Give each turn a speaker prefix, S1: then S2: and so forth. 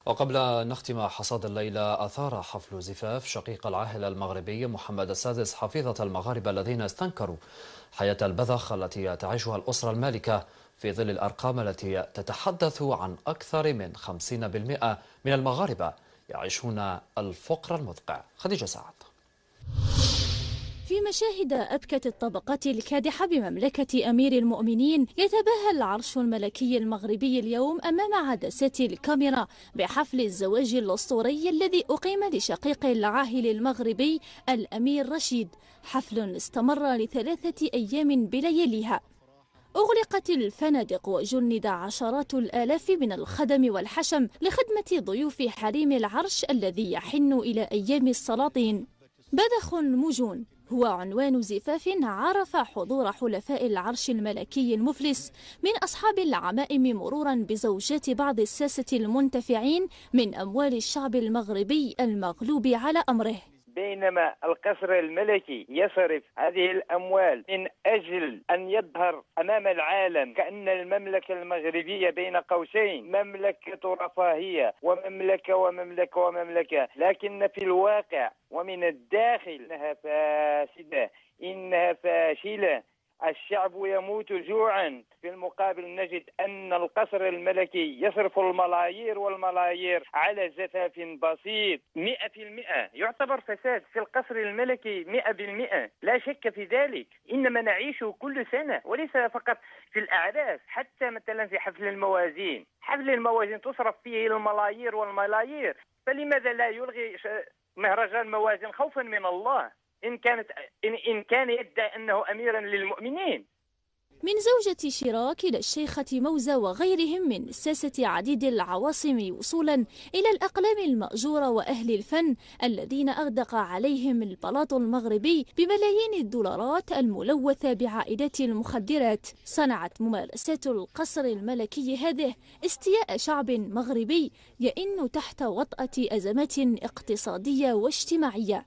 S1: وقبل أن نختم حصاد الليلة، أثار حفل زفاف شقيق العاهل المغربي محمد السادس حفيظة المغاربة الذين استنكروا حياة البذخ التي تعيشها الأسرة المالكة في ظل الأرقام التي تتحدث عن أكثر من 50% من المغاربة يعيشون الفقر المدقع. خديجة سعد.
S2: في مشاهد أبكت الطبقات الكادحة بمملكة أمير المؤمنين، يتباهى العرش الملكي المغربي اليوم أمام عدسات الكاميرا بحفل الزواج الأسطوري الذي أقيم لشقيق العاهل المغربي الأمير رشيد، حفل استمر ل3 أيام بلياليها. أغلقت الفنادق وجند عشرات الآلاف من الخدم والحشم لخدمة ضيوف حريم العرش الذي يحن إلى أيام السلاطين. بذخ مجون هو عنوان زفاف عرف حضور حلفاء العرش الملكي المفلس من أصحاب العمائم، مرورا بزوجات بعض الساسة المنتفعين من أموال الشعب المغربي المغلوب على أمره.
S3: بينما القصر الملكي يصرف هذه الأموال من أجل أن يظهر أمام العالم كأن المملكة المغربية بين قوسين مملكة رفاهية ومملكة، لكن في الواقع ومن الداخل إنها فاسدة، إنها فاشلة. الشعب يموت جوعا، في المقابل نجد أن القصر الملكي يصرف الملايير والملايير على زفاف بسيط. 100% يعتبر فساد في القصر الملكي، 100% لا شك في ذلك. إنما نعيش كل سنة وليس فقط في الأعراس، حتى مثلا في حفل الموازين تصرف فيه الملايير والملايير. فلماذا لا يلغي مهرجان موازين خوفا من الله إن كان يدعي أنه أميرا للمؤمنين؟
S2: من زوجة شراك إلى الشيخة موزة وغيرهم من ساسة عديد العواصم، وصولا إلى الأقلام المأجورة وأهل الفن الذين أغدق عليهم البلاط المغربي بملايين الدولارات الملوثة بعائدات المخدرات، صنعت ممارسات القصر الملكي هذه استياء شعب مغربي يئن تحت وطأة أزمات اقتصادية واجتماعية.